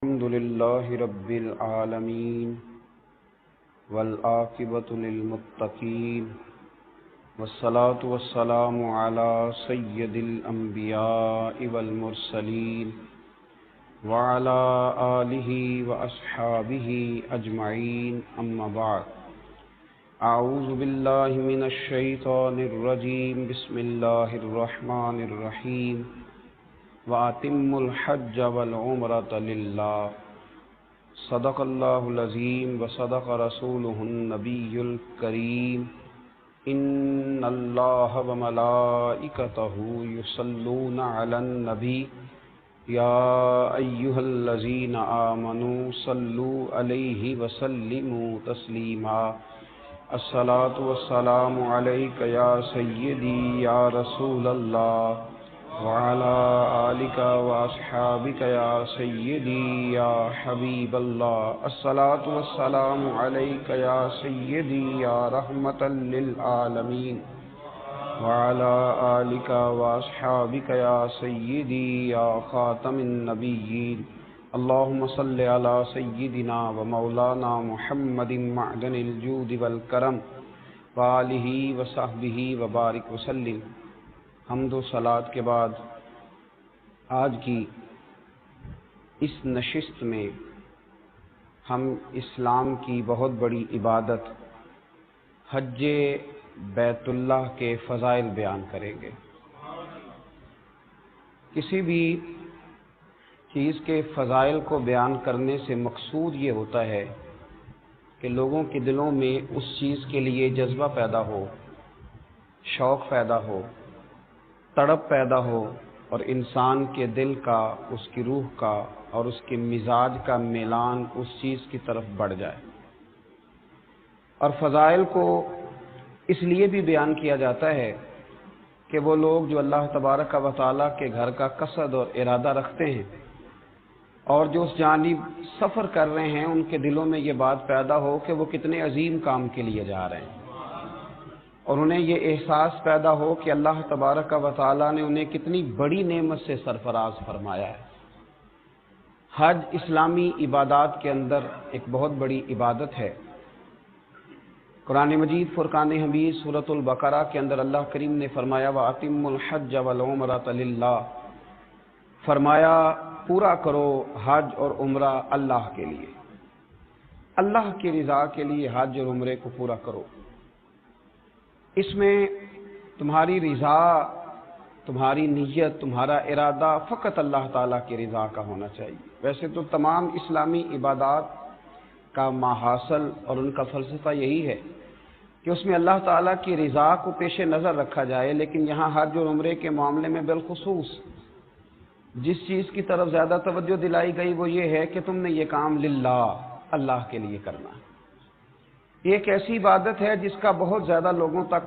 الحمد لله رب العالمين والعاقبة للمتقين والصلاة والسلام على سيد الأنبياء والمرسلين وعلى آله وأصحابه أجمعين أما بعد أعوذ بالله من الشيطان الرجيم بسم الله الرحمن الرحيم وَأَتِمُّوا الْحَجَّ وَالْعُمْرَةَ لِلَّهِ صدق الله العظيم وصدق رسوله النبي الكريم إن الله وملائكته يصلون على النبي يا أيها الذين آمنوا صلوا عليه وسلموا تسليما الصلاة والسلام عليك يا سيدي يا رسول الله وعلى آلك وأصحابك يا سيدي يا حبيب الله الصلاة والسلام عليك يا سيدي يا رحمة للعالمين وعلى آلك وأصحابك يا سيدي يا خاتم النبيين اللهم صل على سيدنا ومولانا محمد معدن الجود والكرم وآله وصحبه وبارك وسلم۔ حمد و صلات کے بعد آج کی اس نشست میں ہم اسلام کی بہت بڑی عبادت حج بیت اللہ کے فضائل بیان کریں گے۔ کسی بھی چیز کے فضائل کو بیان کرنے سے مقصود یہ ہوتا ہے کہ لوگوں کے دلوں میں اس چیز کے لیے جذبہ پیدا ہو، شوق پیدا ہو، تڑپ پیدا ہو، اور انسان کے دل کا، اس کی روح کا اور اس کے مزاج کا میلان اس چیز کی طرف بڑھ جائے۔ اور فضائل کو اس لیے بھی بیان کیا جاتا ہے کہ وہ لوگ جو اللہ تبارک و تعالیٰ کے گھر کا قصد اور ارادہ رکھتے ہیں اور جو اس جانب سفر کر رہے ہیں، ان کے دلوں میں یہ بات پیدا ہو کہ وہ کتنے عظیم کام کے لیے جا رہے ہیں، اور انہیں یہ احساس پیدا ہو کہ اللہ تبارک و تعالیٰ نے انہیں کتنی بڑی نعمت سے سرفراز فرمایا ہے۔ حج اسلامی عبادات کے اندر ایک بہت بڑی عبادت ہے۔ قرآن مجید فرقان حمید سورۃ البقرہ کے اندر اللہ کریم نے فرمایا وَأَتِمُّوا الْحَجَّ وَالْعُمْرَةَ لِلَّهِ، فرمایا پورا کرو حج اور عمرہ اللہ کے لیے، اللہ کی رضا کے لیے حج اور عمرے کو پورا کرو۔ اس میں تمہاری رضا، تمہاری نیت، تمہارا ارادہ فقط اللہ تعالیٰ کی رضا کا ہونا چاہیے۔ ویسے تو تمام اسلامی عبادات کا ماحصل اور ان کا فلسفہ یہی ہے کہ اس میں اللہ تعالیٰ کی رضا کو پیش نظر رکھا جائے، لیکن یہاں حج اور عمرے کے معاملے میں بالخصوص جس چیز کی طرف زیادہ توجہ دلائی گئی وہ یہ ہے کہ تم نے یہ کام للہ، اللہ کے لیے کرنا ہے۔ یہ ایک ایسی عبادت ہے جس کا بہت زیادہ لوگوں تک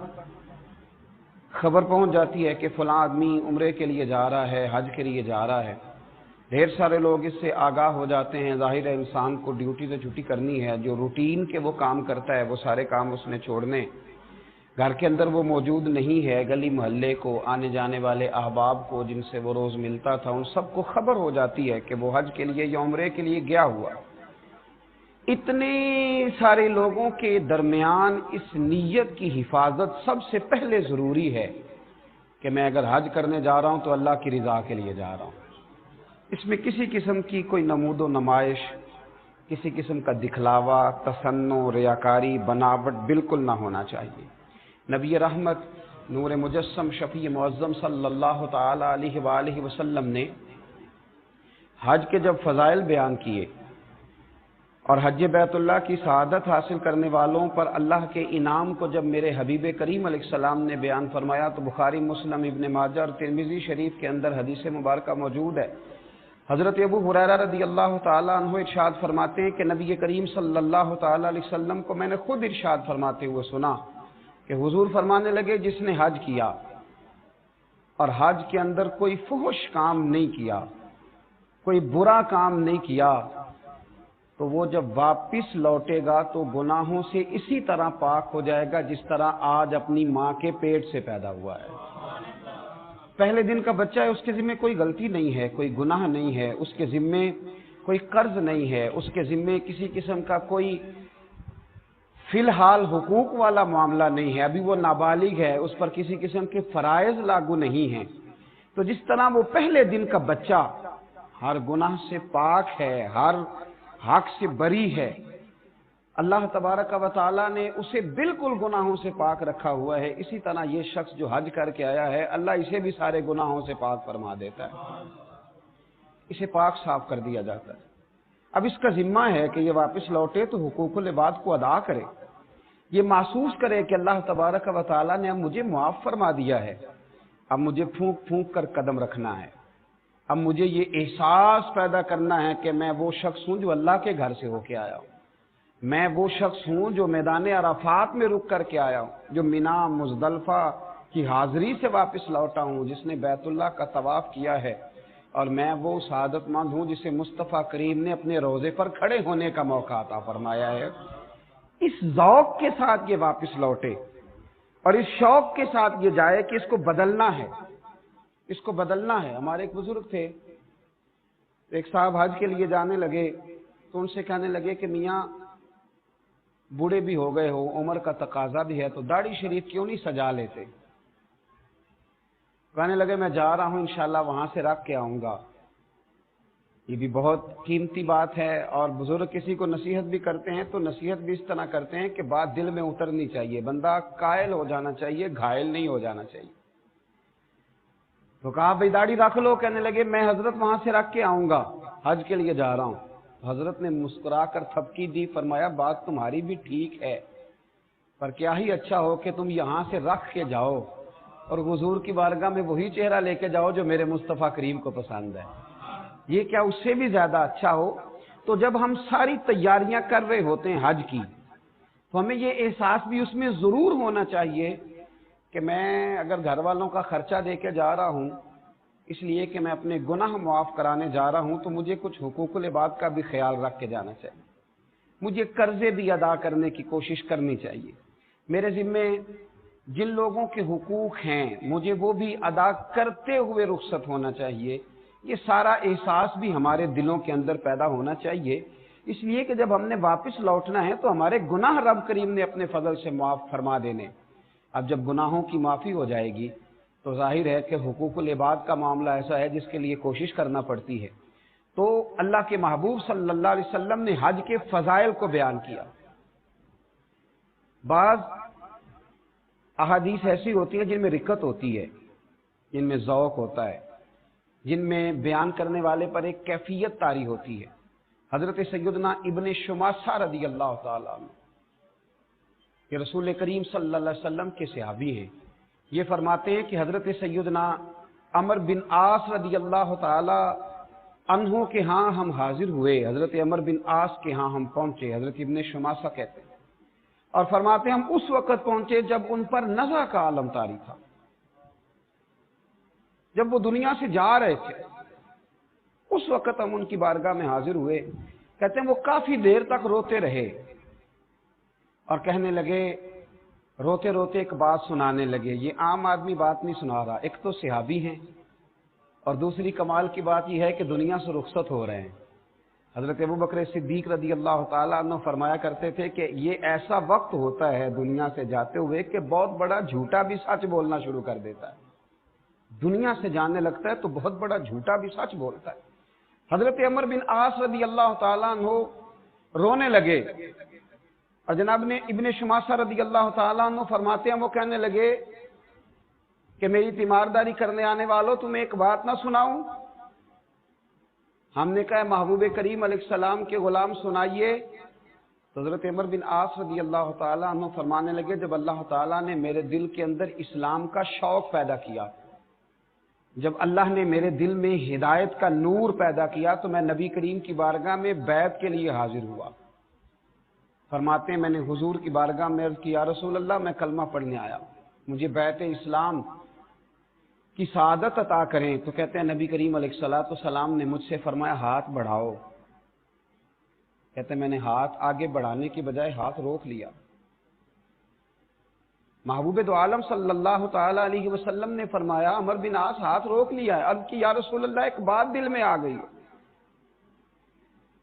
خبر پہنچ جاتی ہے کہ فلاں آدمی عمرے کے لیے جا رہا ہے، حج کے لیے جا رہا ہے، ڈھیر سارے لوگ اس سے آگاہ ہو جاتے ہیں۔ ظاہر ہے انسان کو ڈیوٹی سے چھٹی کرنی ہے، جو روٹین کے وہ کام کرتا ہے وہ سارے کام اس نے چھوڑنے، گھر کے اندر وہ موجود نہیں ہے، گلی محلے کو، آنے جانے والے احباب کو جن سے وہ روز ملتا تھا، ان سب کو خبر ہو جاتی ہے کہ وہ حج کے لیے یا عمرے کے لیے گیا ہوا۔ اتنے سارے لوگوں کے درمیان اس نیت کی حفاظت سب سے پہلے ضروری ہے کہ میں اگر حج کرنے جا رہا ہوں تو اللہ کی رضا کے لیے جا رہا ہوں۔ اس میں کسی قسم کی کوئی نمود و نمائش، کسی قسم کا دکھلاوا، تصنع، ریاکاری، بناوٹ بالکل نہ ہونا چاہیے۔ نبی رحمت نور مجسم شفیع معظم صلی اللہ تعالی علیہ وآلہ وسلم نے حج کے جب فضائل بیان کیے اور حج بیت اللہ کی سعادت حاصل کرنے والوں پر اللہ کے انعام کو جب میرے حبیب کریم علیہ السلام نے بیان فرمایا تو بخاری، مسلم، ابن ماجہ اور ترمذی شریف کے اندر حدیث مبارکہ موجود ہے۔ حضرت ابو ہریرہ رضی اللہ تعالیٰ عنہ ارشاد فرماتے ہیں کہ نبی کریم صلی اللہ تعالیٰ علیہ وسلم کو میں نے خود ارشاد فرماتے ہوئے سنا کہ حضور فرمانے لگے جس نے حج کیا اور حج کے اندر کوئی فحش کام نہیں کیا، کوئی برا کام نہیں کیا، تو وہ جب واپس لوٹے گا تو گناہوں سے اسی طرح پاک ہو جائے گا جس طرح آج اپنی ماں کے پیٹ سے پیدا ہوا ہے۔ پہلے دن کا بچہ ہے، اس کے ذمے کوئی غلطی نہیں ہے، کوئی گناہ نہیں ہے، اس کے ذمے کوئی قرض نہیں ہے، اس کے ذمے کسی قسم کا کوئی فی الحال حقوق والا معاملہ نہیں ہے، ابھی وہ نابالغ ہے، اس پر کسی قسم کے فرائض لاگو نہیں ہیں، تو جس طرح وہ پہلے دن کا بچہ ہر گناہ سے پاک ہے، ہر حق سے بری ہے، اللہ تبارک و تعالیٰ نے اسے بالکل گناہوں سے پاک رکھا ہوا ہے، اسی طرح یہ شخص جو حج کر کے آیا ہے اللہ اسے بھی سارے گناہوں سے پاک فرما دیتا ہے، اسے پاک صاف کر دیا جاتا ہے۔ اب اس کا ذمہ ہے کہ یہ واپس لوٹے تو حقوق العباد کو ادا کرے، یہ محسوس کرے کہ اللہ تبارک و تعالیٰ نے اب مجھے معاف فرما دیا ہے، اب مجھے پھونک پھونک کر قدم رکھنا ہے، اب مجھے یہ احساس پیدا کرنا ہے کہ میں وہ شخص ہوں جو اللہ کے گھر سے ہو کے آیا ہوں، میں وہ شخص ہوں جو میدان عرفات میں رک کر کے آیا ہوں، جو مینا مزدلفہ کی حاضری سے واپس لوٹا ہوں، جس نے بیت اللہ کا طواف کیا ہے، اور میں وہ سعادت مند ہوں جسے مصطفیٰ کریم نے اپنے روضے پر کھڑے ہونے کا موقع عطا فرمایا ہے۔ اس ذوق کے ساتھ یہ واپس لوٹے اور اس شوق کے ساتھ یہ جائے کہ اس کو بدلنا ہے، اس کو بدلنا ہے۔ ہمارے ایک بزرگ تھے، ایک صاحب حج کے لیے جانے لگے تو ان سے کہنے لگے کہ میاں بوڑھے بھی ہو گئے ہو، عمر کا تقاضا بھی ہے، تو داڑھی شریف کیوں نہیں سجا لیتے؟ کہنے لگے میں جا رہا ہوں انشاءاللہ وہاں سے رکھ کے آؤں گا۔ یہ بھی بہت قیمتی بات ہے، اور بزرگ کسی کو نصیحت بھی کرتے ہیں تو نصیحت بھی اس طرح کرتے ہیں کہ بات دل میں اترنی چاہیے، بندہ قائل ہو جانا چاہیے، گھائل نہیں ہو جانا چاہیے۔ تو کہا بھئی داڑھی رکھ لو، کہنے لگے میں حضرت وہاں سے رکھ کے آؤں گا، حج کے لیے جا رہا ہوں۔ حضرت نے مسکرا کر تھپکی دی، فرمایا بات تمہاری بھی ٹھیک ہے، پر کیا ہی اچھا ہو کہ تم یہاں سے رکھ کے جاؤ اور حضور کی بارگاہ میں وہی چہرہ لے کے جاؤ جو میرے مصطفیٰ کریم کو پسند ہے، یہ کیا اس سے بھی زیادہ اچھا ہو؟ تو جب ہم ساری تیاریاں کر رہے ہوتے ہیں حج کی، تو ہمیں یہ احساس بھی اس میں ضرور ہونا چاہیے کہ میں اگر گھر والوں کا خرچہ دے کے جا رہا ہوں اس لیے کہ میں اپنے گناہ معاف کرانے جا رہا ہوں، تو مجھے کچھ حقوق العباد کا بھی خیال رکھ کے جانا چاہیے، مجھے قرضے بھی ادا کرنے کی کوشش کرنی چاہیے، میرے ذمے جن لوگوں کے حقوق ہیں مجھے وہ بھی ادا کرتے ہوئے رخصت ہونا چاہیے۔ یہ سارا احساس بھی ہمارے دلوں کے اندر پیدا ہونا چاہیے، اس لیے کہ جب ہم نے واپس لوٹنا ہے تو ہمارے گناہ رب کریم نے اپنے فضل سے معاف فرما دینے۔ اب جب گناہوں کی معافی ہو جائے گی تو ظاہر ہے کہ حقوق العباد کا معاملہ ایسا ہے جس کے لیے کوشش کرنا پڑتی ہے۔ تو اللہ کے محبوب صلی اللہ علیہ وسلم نے حج کے فضائل کو بیان کیا۔ بعض احادیث ایسی ہوتی ہیں جن میں رکت ہوتی ہے، جن میں ذوق ہوتا ہے، جن میں بیان کرنے والے پر ایک کیفیت طاری ہوتی ہے۔ حضرت سیدنا ابن شماسہ رضی اللہ تعالیٰ عنہ، کہ رسول کریم صلی اللہ علیہ وسلم کے صحابی ہیں، یہ فرماتے ہیں کہ حضرت سیدنا عمر بن عاص رضی اللہ تعالی عنہ کے ہاں ہم حاضر ہوئے، حضرت عمر بن عاص کے ہاں ہم پہنچے، حضرت ابن شماسہ کہتے ہیں، اور فرماتے ہیں ہم اس وقت پہنچے جب ان پر نزع کا عالم طاری تھا، جب وہ دنیا سے جا رہے تھے، اس وقت ہم ان کی بارگاہ میں حاضر ہوئے۔ کہتے ہیں وہ کافی دیر تک روتے رہے اور کہنے لگے، روتے روتے ایک بات سنانے لگے، یہ عام آدمی بات نہیں سنا رہا، ایک تو صحابی ہیں اور دوسری کمال کی بات یہ ہے کہ دنیا سے رخصت ہو رہے ہیں۔ حضرت ابوبکر صدیق رضی اللہ تعالیٰ عنہ فرمایا کرتے تھے کہ یہ ایسا وقت ہوتا ہے دنیا سے جاتے ہوئے کہ بہت بڑا جھوٹا بھی سچ بولنا شروع کر دیتا ہے، دنیا سے جانے لگتا ہے تو بہت بڑا جھوٹا بھی سچ بولتا ہے۔ حضرت عمر بن عاص رضی اللہ تعالیٰ عنہ رونے لگے، اور جناب نے ابن شماسہ رضی اللہ تعالیٰ عنہ فرماتے ہیں وہ کہنے لگے کہ میری تیمارداری کرنے آنے والوں تمہیں ایک بات نہ سناؤں؟ ہم نے کہا محبوب کریم علیہ السلام کے غلام سنائیے۔ تو حضرت عمر بن عاص رضی اللہ تعالیٰ عنہ فرمانے لگے جب اللہ تعالیٰ نے میرے دل کے اندر اسلام کا شوق پیدا کیا، جب اللہ نے میرے دل میں ہدایت کا نور پیدا کیا تو میں نبی کریم کی بارگاہ میں بیعت کے لیے حاضر ہوا۔ فرماتے ہیں میں نے حضور کی بارگاہ میں عرض کی یا رسول اللہ میں کلمہ پڑھنے آیا، مجھے بیعت اسلام کی سعادت عطا کریں۔ تو کہتے ہیں نبی کریم علیہ الصلوۃ والسلام نے مجھ سے فرمایا ہاتھ بڑھاؤ۔ کہتے ہیں میں نے ہاتھ آگے بڑھانے کی بجائے ہاتھ روک لیا۔ محبوب دو عالم صلی اللہ تعالی علیہ وسلم نے فرمایا عمر بن عاص ہاتھ روک لیا ہے۔ عرض کی یا رسول اللہ ایک بات دل میں آ گئی،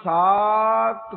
7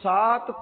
7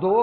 2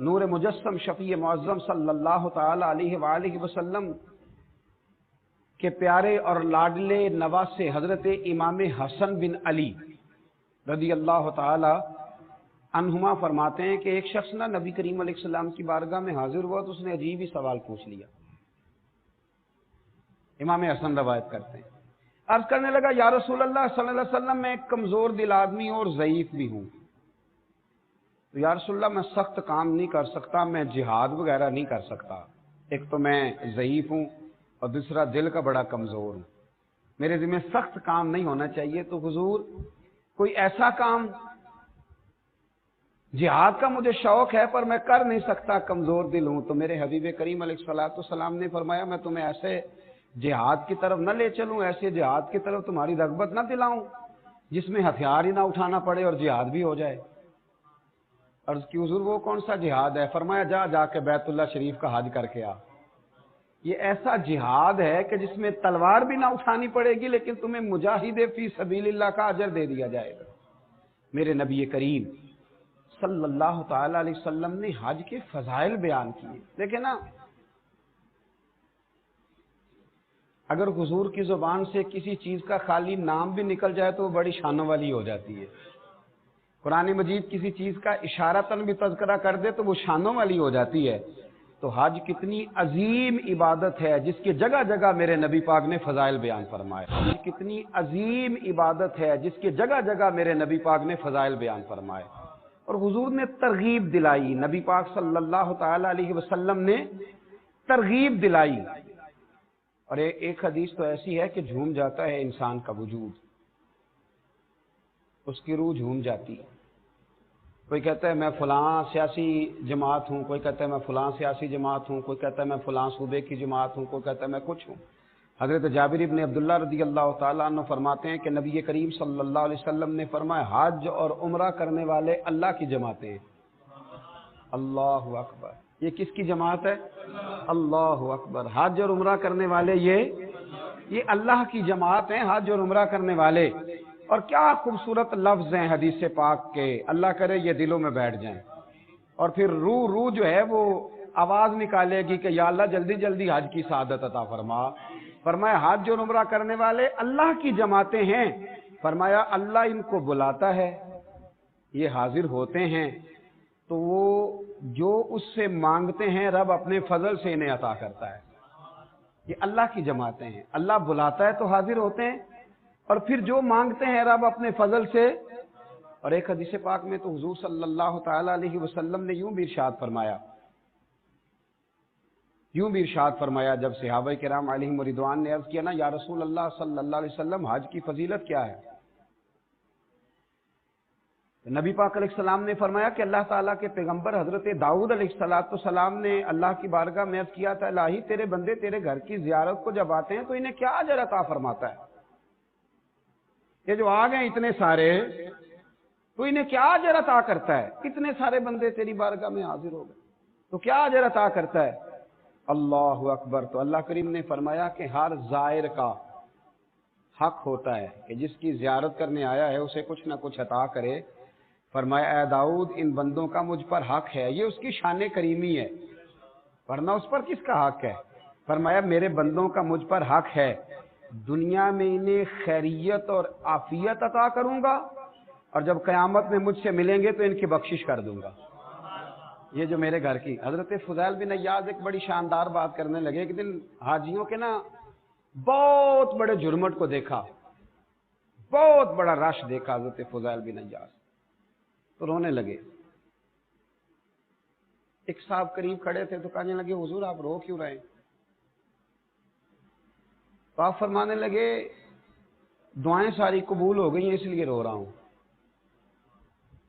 نور مجسم شفیع معظم صلی اللہ تعالی علیہ وآلہ وسلم کے پیارے اور لاڈلے نواسے حضرت امام حسن بن علی رضی اللہ تعالی عنہما فرماتے ہیں کہ ایک شخص نہ نبی کریم علیہ السلام کی بارگاہ میں حاضر ہوا تو اس نے عجیب ہی سوال پوچھ لیا. امام حسن روایت کرتے ہیں, عرض کرنے لگا یا رسول اللہ صلی اللہ علیہ وسلم میں ایک کمزور دل آدمی ہوں اور ضعیف بھی ہوں, تو یا رسول اللہ میں سخت کام نہیں کر سکتا, میں جہاد وغیرہ نہیں کر سکتا. ایک تو میں ضعیف ہوں اور دوسرا دل کا بڑا کمزور ہوں, میرے ذمہ سخت کام نہیں ہونا چاہیے, تو حضور کوئی ایسا کام, جہاد کا مجھے شوق ہے پر میں کر نہیں سکتا, کمزور دل ہوں. تو میرے حبیب کریم علیہ الصلوۃ والسلام نے فرمایا میں تمہیں ایسے جہاد کی طرف نہ لے چلوں, ایسے جہاد کی طرف تمہاری رغبت نہ دلاؤں جس میں ہتھیار ہی نہ اٹھانا پڑے اور جہاد بھی ہو جائے. عرض کی حضور وہ کون سا جہاد ہے؟ فرمایا جا کے بیت اللہ شریف کا حج کر کے آ. یہ ایسا جہاد ہے کہ جس میں تلوار بھی نہ اٹھانی پڑے گی لیکن تمہیں مجاہد فی سبیل اللہ کا اجر دے دیا جائے گا. میرے نبی کریم صلی اللہ تعالی علیہ وسلم نے حج کے فضائل بیان کیے. دیکھیں نا, اگر حضور کی زبان سے کسی چیز کا خالی نام بھی نکل جائے تو وہ بڑی شانوں والی ہو جاتی ہے. قرآن مجید کسی چیز کا اشارتاً بھی تذکرہ کر دے تو وہ شانوں والی ہو جاتی ہے. تو حج کتنی عظیم عبادت ہے جس کی جگہ جگہ میرے نبی پاک نے فضائل بیان فرمائے. حج کتنی عظیم عبادت ہے جس کی جگہ جگہ میرے نبی پاک نے فضائل بیان فرمائے, اور حضور نے ترغیب دلائی. نبی پاک صلی اللہ تعالی علیہ وسلم نے ترغیب دلائی. اور ایک حدیث تو ایسی ہے کہ جھوم جاتا ہے انسان کا وجود, اس کی روح جھوم جاتی ہے. کوئی کہتا ہے میں فلاں سیاسی جماعت ہوں, کوئی کہتا ہے میں فلاں سیاسی جماعت ہوں, کوئی کہتا ہے میں فلاں صوبے کی جماعت ہوں, کوئی کہتا ہے میں کچھ ہوں. حضرت جابر ابن عبداللہ رضی اللہ تعالیٰ عنہ فرماتے ہیں کہ نبی کریم صلی اللہ علیہ وسلم نے فرمایا حج اور عمرہ کرنے والے اللہ کی جماعتیں ہیں. اللہ اکبر, یہ کس کی جماعت ہے؟ اللہ اکبر. حج اور عمرہ کرنے والے یہ اللہ کی جماعت ہیں, حج اور عمرہ کرنے والے. اور کیا خوبصورت لفظ ہیں حدیث پاک کے, اللہ کرے یہ دلوں میں بیٹھ جائیں. اور پھر روح جو ہے وہ آواز نکالے گی کہ یا اللہ جلدی جلدی حج کی سعادت عطا فرما. فرمایا حج اور عمرہ کرنے والے اللہ کی جماعتیں ہیں. فرمایا اللہ ان کو بلاتا ہے, یہ حاضر ہوتے ہیں, تو وہ جو اس سے مانگتے ہیں رب اپنے فضل سے انہیں عطا کرتا ہے. یہ اللہ کی جماعتیں ہیں, اللہ بلاتا ہے تو حاضر ہوتے ہیں, اور پھر جو مانگتے ہیں رب اپنے فضل سے. اور ایک حدیث پاک میں تو حضور صلی اللہ تعالی علیہ وسلم نے یوں بھی ارشاد فرمایا جب صحابہ کرام علیہم رضوان نے عرض کیا نا یا رسول اللہ صلی اللہ علیہ وسلم حج کی فضیلت کیا ہے؟ نبی پاک علیہ السلام نے فرمایا کہ اللہ تعالیٰ کے پیغمبر حضرت داؤد علیہ السلام نے اللہ کی بارگاہ میں عرض کیا تھا الہی تیرے بندے تیرے گھر کی زیارت کو جب آتے ہیں تو انہیں کیا اجر عطا فرماتا ہے؟ یہ جو آ گئے اتنے سارے, تو انہیں کیا اجر عطا کرتا ہے؟ اتنے سارے بندے تیری بارگاہ میں حاضر ہو گئے تو کیا اجر عطا کرتا ہے؟ اللہ اکبر. تو اللہ کریم نے فرمایا کہ ہر زائر کا حق ہوتا ہے کہ جس کی زیارت کرنے آیا ہے اسے کچھ نہ کچھ عطا کرے. فرمایا اے داؤد ان بندوں کا مجھ پر حق ہے, یہ اس کی شان کریمی ہے, ورنہ اس پر کس کا حق ہے؟ فرمایا میرے بندوں کا مجھ پر حق ہے, دنیا میں انہیں خیریت اور عافیت عطا کروں گا, اور جب قیامت میں مجھ سے ملیں گے تو ان کی بخشش کر دوں گا. یہ جو میرے گھر کی حضرت فضیل بن عیاض ایک بڑی شاندار بات کرنے لگے. ایک دن حاجیوں کے نا بہت بڑے جھرمٹ کو دیکھا, بہت بڑا رش دیکھا حضرت فضیل بن عیاض, تو رونے لگے. ایک صاحب قریب کھڑے تھے تو کہنے لگے حضور آپ رو کیوں رہے ہیں؟ تو آپ فرمانے لگے دعائیں ساری قبول ہو گئی ہیں اس لیے رو رہا ہوں.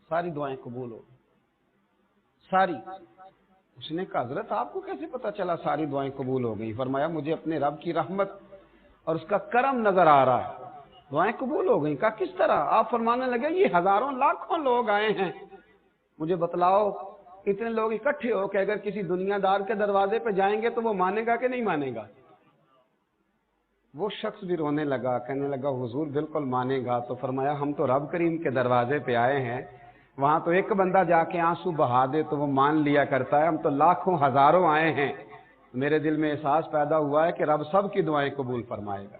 ساری دعائیں قبول ہو گئی ساری. اس نے کہا حضرت آپ کو کیسے پتا چلا ساری دعائیں قبول ہو گئی؟ فرمایا مجھے اپنے رب کی رحمت اور اس کا کرم نظر آ رہا ہے, دعائیں قبول ہو گئیں. کہا کس طرح؟ آپ فرمانے لگے یہ ہزاروں لاکھوں لوگ آئے ہیں, مجھے بتلاؤ اتنے لوگ اکٹھے ہو کہ اگر کسی دنیا دار کے دروازے پہ جائیں گے تو وہ مانے گا کہ نہیں مانے گا؟ وہ شخص بھی رونے لگا, کہنے لگا حضور بالکل مانے گا. تو فرمایا ہم تو رب کریم کے دروازے پہ آئے ہیں, وہاں تو ایک بندہ جا کے آنسو بہا دے تو وہ مان لیا کرتا ہے، ہم تو لاکھوں ہزاروں آئے ہیں۔ میرے دل میں احساس پیدا ہوا ہے کہ رب سب کی دعائیں قبول فرمائے گا،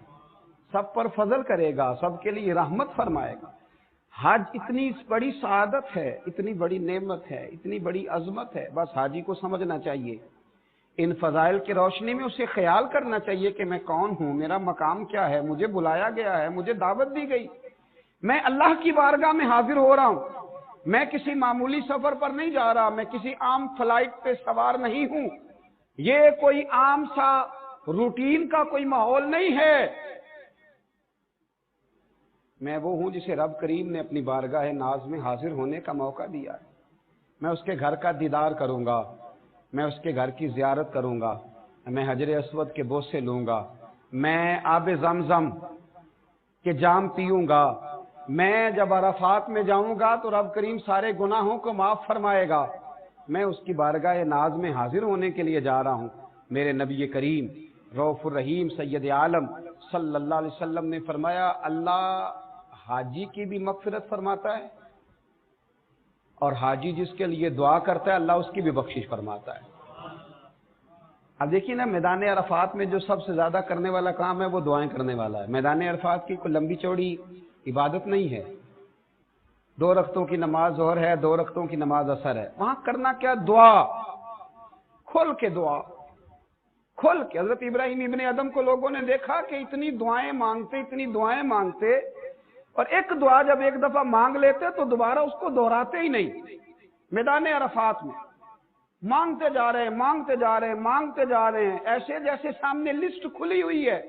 سب پر فضل کرے گا، سب کے لیے رحمت فرمائے گا۔ حج اتنی بڑی سعادت ہے، اتنی بڑی نعمت ہے، اتنی بڑی عظمت ہے، بس حاجی کو سمجھنا چاہیے، ان فضائل کی روشنی میں اسے خیال کرنا چاہیے کہ میں کون ہوں، میرا مقام کیا ہے، مجھے بلایا گیا ہے، مجھے دعوت دی گئی، میں اللہ کی بارگاہ میں حاضر ہو رہا ہوں، میں کسی معمولی سفر پر نہیں جا رہا، میں کسی عام فلائٹ پہ سوار نہیں ہوں، یہ کوئی عام سا روٹین کا کوئی ماحول نہیں ہے، میں وہ ہوں جسے رب کریم نے اپنی بارگاہ ناز میں حاضر ہونے کا موقع دیا ہے۔ میں اس کے گھر کا دیدار کروں گا، میں اس کے گھر کی زیارت کروں گا، میں حجر اسود کے بوسے لوں گا، میں آب زمزم کے جام پیوں گا، میں جب عرفات میں جاؤں گا تو رب کریم سارے گناہوں کو معاف فرمائے گا، میں اس کی بارگاہ ناز میں حاضر ہونے کے لیے جا رہا ہوں۔ میرے نبی کریم رؤوف الرحیم سید عالم صلی اللہ علیہ وسلم نے فرمایا، اللہ حاجی کی بھی مغفرت فرماتا ہے، اور حاجی جس کے لیے دعا کرتا ہے اللہ اس کی بھی بخشش فرماتا ہے۔ اب دیکھیے نا، میدان عرفات میں جو سب سے زیادہ کرنے والا کام ہے وہ دعائیں کرنے والا ہے۔ میدان عرفات کی کوئی لمبی چوڑی عبادت نہیں ہے، 2 رکعتوں کی نماز ظہر ہے، 2 رکعتوں کی نماز عصر ہے، وہاں کرنا کیا؟ دعا، کھل کے دعا، کھل کے۔ حضرت ابراہیم ابن ادم کو لوگوں نے دیکھا کہ اتنی دعائیں مانگتے اور ایک دعا جب ایک دفعہ مانگ لیتے تو دوبارہ اس کو دہراتے ہی نہیں۔ میدان عرفات میں مانگتے جا رہے ہیں ایسے جیسے سامنے لسٹ کھلی ہوئی ہے۔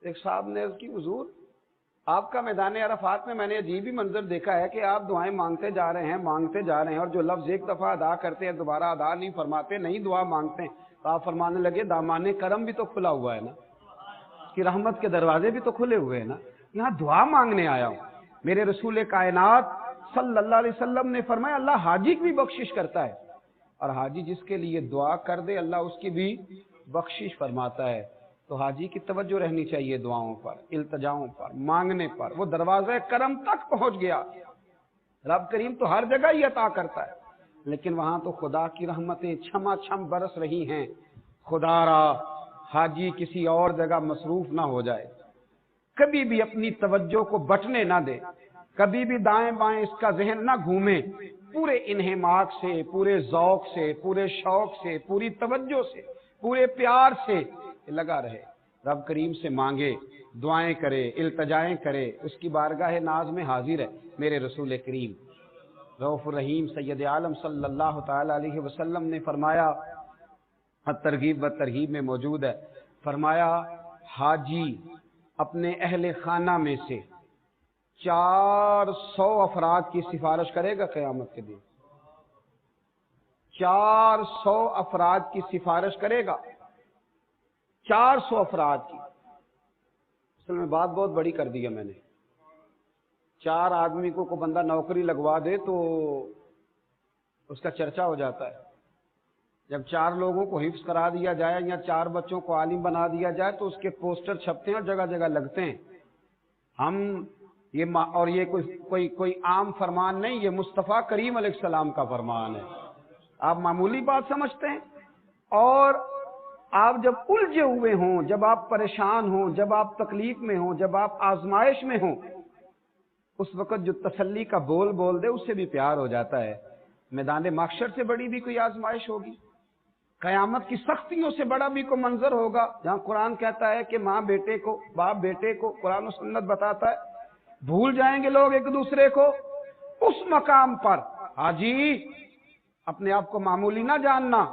ایک صاحب نے عرض کی، حضور آپ کا میدان عرفات میں میں نے عجیب ہی منظر دیکھا ہے کہ آپ دعائیں مانگتے جا رہے ہیں اور جو لفظ ایک دفعہ ادا کرتے ہیں دوبارہ ادا نہیں فرماتے، نہیں دعا مانگتے ہیں۔ تو آپ فرمانے لگے، دامان کرم بھی تو کھلا ہوا ہے نا، اس کی رحمت کے دروازے بھی تو کھلے ہوئے ہیں نا، یہاں دعا مانگنے آیا ہوں۔ میرے رسول کائنات صلی اللہ علیہ وسلم نے فرمایا، اللہ حاجی کی بھی بخشش کرتا ہے، اور حاجی جس کے لیے دعا کر دے اللہ اس کی بھی بخشش فرماتا ہے۔ تو حاجی کی توجہ رہنی چاہیے دعاؤں پر، التجاؤں پر، مانگنے پر۔ وہ دروازہ کرم تک پہنچ گیا، رب کریم تو ہر جگہ ہی عطا کرتا ہے، لیکن وہاں تو خدا کی رحمتیں چھما چھم برس رہی ہیں۔ خدا را حاجی کسی اور جگہ مصروف نہ ہو جائے، کبھی بھی اپنی توجہ کو بٹنے نہ دے، کبھی بھی دائیں بائیں اس کا ذہن نہ گھومے، پورے انہماک سے، پورے ذوق سے، پورے شوق سے، پوری توجہ سے، پورے پیار سے لگا رہے، رب کریم سے مانگے، دعائیں کرے، التجائیں کرے، اس کی بارگاہ ناز میں حاضر ہے۔ میرے رسول کریم رؤوف الرحیم سید عالم صلی اللہ تعالی علیہ وسلم نے فرمایا، ترغیب و ترہیب میں موجود ہے، فرمایا حاجی اپنے اہل خانہ میں سے 400 افراد کی سفارش کرے گا قیامت کے دن، 400 افراد کی سفارش کرے گا، 400 افراد کی۔ اصل میں بات بہت بڑی کر دی ہے میں نے، 4 آدمی کو کوئی بندہ نوکری لگوا دے تو اس کا چرچا ہو جاتا ہے، جب 4 لوگوں کو حفظ کرا دیا جائے یا 4 بچوں کو عالم بنا دیا جائے تو اس کے پوسٹر چھپتے ہیں اور جگہ جگہ لگتے ہیں۔ اور یہ کوئی عام فرمان نہیں، یہ مصطفیٰ کریم علیہ السلام کا فرمان ہے، آپ معمولی بات سمجھتے ہیں۔ اور آپ جب الجھے ہوئے ہوں، جب آپ پریشان ہوں، جب آپ تکلیف میں ہوں، جب آپ آزمائش میں ہوں، اس وقت جو تسلی کا بول دے اس سے بھی پیار ہو جاتا ہے۔ میدان محشر سے بڑی بھی کوئی آزمائش ہوگی، قیامت کی سختیوں سے بڑا بھی کوئی منظر ہوگا، جہاں قرآن کہتا ہے کہ ماں بیٹے کو، باپ بیٹے کو، قرآن و سنت بتاتا ہے بھول جائیں گے لوگ ایک دوسرے کو۔ اس مقام پر حاجی اپنے آپ کو معمولی نہ جاننا،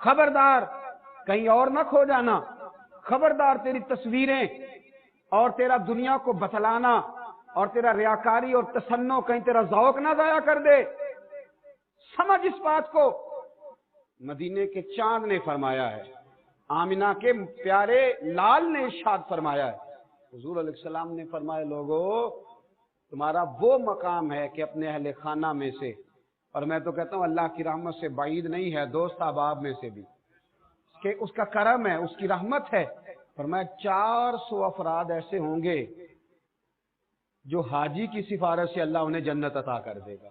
خبردار کہیں اور نہ کھو جانا، خبردار تیری تصویریں اور تیرا دنیا کو بتلانا اور تیرا ریاکاری اور تصنع کہیں تیرا ذوق نہ ضائع کر دے۔ سمجھ اس بات کو، مدینے کے چاند نے فرمایا ہے، آمنہ کے پیارے لال نے ارشاد فرمایا ہے، حضور علیہ السلام نے فرمایا، لوگو تمہارا وہ مقام ہے کہ اپنے اہل خانہ میں سے، اور میں تو کہتا ہوں اللہ کی رحمت سے بعید نہیں ہے، دوست احباب میں سے بھی، کہ اس کا کرم ہے، اس کی رحمت ہے۔ فرمایا 400 افراد ایسے ہوں گے جو حاجی کی سفارش سے اللہ انہیں جنت عطا کر دے گا۔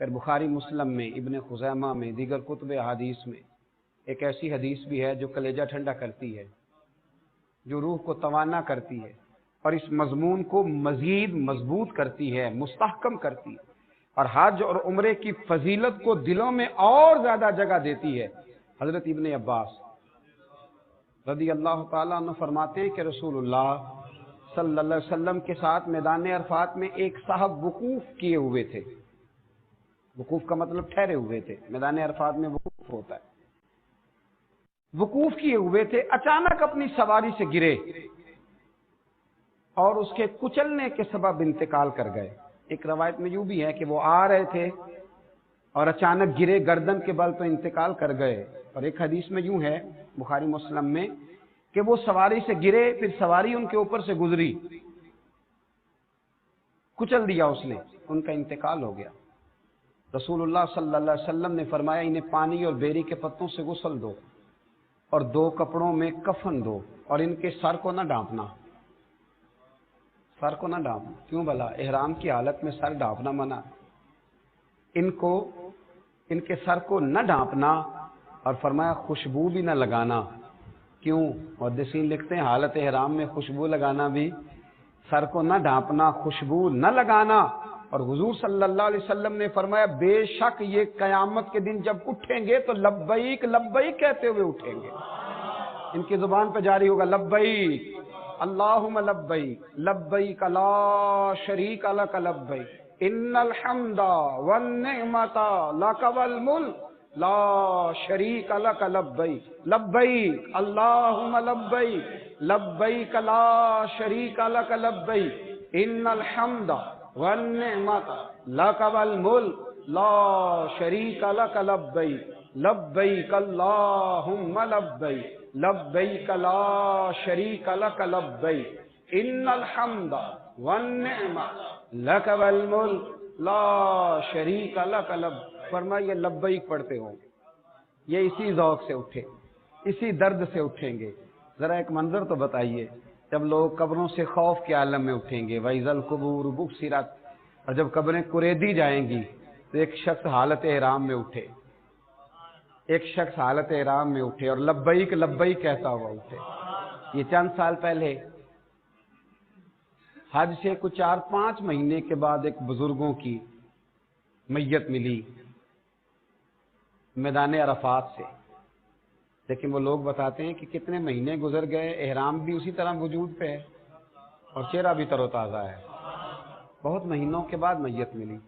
پھر بخاری مسلم میں، ابن خزیمہ میں، دیگر کتب احادیث میں ایک ایسی حدیث بھی ہے جو کلیجہ ٹھنڈا کرتی ہے، جو روح کو توانا کرتی ہے اور اس مضمون کو مزید مضبوط کرتی ہے، مستحکم کرتی ہے، اور حج اور عمرے کی فضیلت کو دلوں میں اور زیادہ جگہ دیتی ہے۔ حضرت ابن عباس رضی اللہ تعالیٰ عنہ فرماتے ہیں کہ رسول اللہ صلی اللہ علیہ وسلم کے ساتھ میدان عرفات میں ایک صاحب وقوف کیے ہوئے تھے۔ وقوف کا مطلب ٹھہرے ہوئے تھے، میدان عرفات میں وقوف ہوتا ہے۔ وقوف کیے ہوئے تھے، اچانک اپنی سواری سے گرے اور اس کے کچلنے کے سبب انتقال کر گئے۔ ایک روایت میں یوں بھی ہے کہ وہ آ رہے تھے اور اچانک گرے، گردن کے بل تو انتقال کر گئے، اور ایک حدیث میں یوں ہے بخاری مسلم میں کہ وہ سواری سے گرے، پھر سواری ان کے اوپر سے گزری، کچل دیا اس نے، ان کا انتقال ہو گیا۔ رسول اللہ صلی اللہ علیہ وسلم نے فرمایا انہیں پانی اور بیری کے پتوں سے غسل دو اور 2 کپڑوں میں کفن دو، اور ان کے سر کو نہ ڈانپنا، سر کو نہ ڈانپنا۔ کیوں بھلا؟ احرام کی حالت میں سر ڈانپنا منع، ان کے سر کو نہ ڈانپنا، اور فرمایا خوشبو بھی نہ لگانا۔ کیوں؟ محدثین لکھتے ہیں حالت احرام میں خوشبو لگانا بھی، سر کو نہ ڈانپنا، خوشبو نہ لگانا۔ اور حضور صلی اللہ علیہ وسلم نے فرمایا بے شک یہ قیامت کے دن جب اٹھیں گے تو لبیک لبیک کہتے ہوئے اٹھیں گے، ان کی زبان پہ جاری ہوگا لبیک اللہم لبیک لبیک لا شریک لک لبیک ان الحمد والنعمت لک والملک لا شریک لک لبیک لبیک اللہم لبیک لبیک لا شریک لک لبیک ان الحمد والنعمت لک والملک لا شریک لک لبیک لبیک اللہم لبیک لبیک لا شریک لک لبیک ان الحمد والنعمت لک والملک لا شریک لک لبیک۔ فرمائیے لبیک پڑھتے ہوں یہ اسی ذوق سے اٹھے، اسی درد سے اٹھیں گے۔ ذرا ایک منظر تو بتائیے، جب لوگ قبروں سے خوف کے عالم میں اٹھیں گے، وَإِذَا الْقُبُورُ بُعْثِرَتْ، اور جب قبریں کریدی جائیں گی تو ایک شخص حالت احرام میں اٹھے، ایک شخص حالت احرام میں اٹھے اور لبیک لبیک کہتا ہوا اٹھے۔ یہ چند سال پہلے حج سے کچھ 4-5 مہینے کے بعد ایک بزرگوں کی میت ملی میدان عرفات سے، لیکن وہ لوگ بتاتے ہیں کہ کتنے مہینے گزر گئے، احرام بھی اسی طرح وجود پہ ہے اور چہرہ بھی تر و تازہ ہے۔ بہت مہینوں کے بعد میت ملی،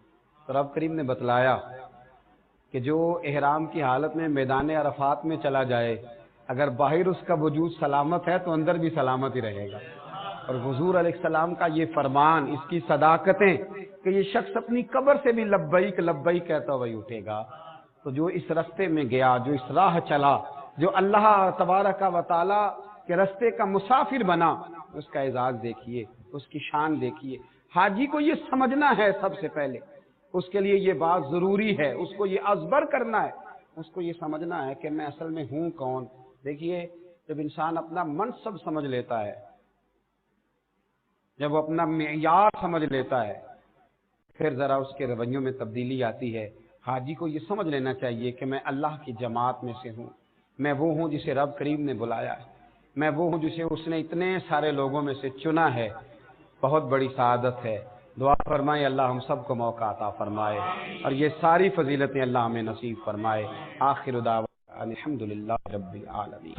تو رب کریم نے بتلایا کہ جو احرام کی حالت میں میدان عرفات میں چلا جائے، اگر باہر اس کا وجود سلامت ہے تو اندر بھی سلامت ہی رہے گا۔ اور حضور علیہ السلام کا یہ فرمان، اس کی صداقتیں کہ یہ شخص اپنی قبر سے بھی لبیک لبیک کہتا ہوا ہی اٹھے گا۔ تو جو اس رستے میں گیا، جو اس راہ چلا، جو اللہ تبارک و تعالی کے رستے کا مسافر بنا، اس کا اعزاز دیکھیے، اس کی شان دیکھیے۔ حاجی کو یہ سمجھنا ہے سب سے پہلے، اس کے لیے یہ بات ضروری ہے، اس کو یہ ازبر کرنا ہے، اس کو یہ سمجھنا ہے کہ میں اصل میں ہوں کون۔ دیکھیے جب انسان اپنا منصب سمجھ لیتا ہے، جب وہ اپنا معیار سمجھ لیتا ہے، پھر ذرا اس کے رویوں میں تبدیلی آتی ہے۔ حاجی کو یہ سمجھ لینا چاہیے کہ میں اللہ کی جماعت میں سے ہوں، میں وہ ہوں جسے رب کریم نے بلایا ہے، میں وہ ہوں جسے اس نے اتنے سارے لوگوں میں سے چنا ہے۔ بہت بڑی سعادت ہے۔ دعا فرمائے اللہ ہم سب کو موقع عطا فرمائے اور یہ ساری فضیلتیں اللہ ہمیں نصیب فرمائے۔ آخر دعوانا الحمدللہ رب العالمین۔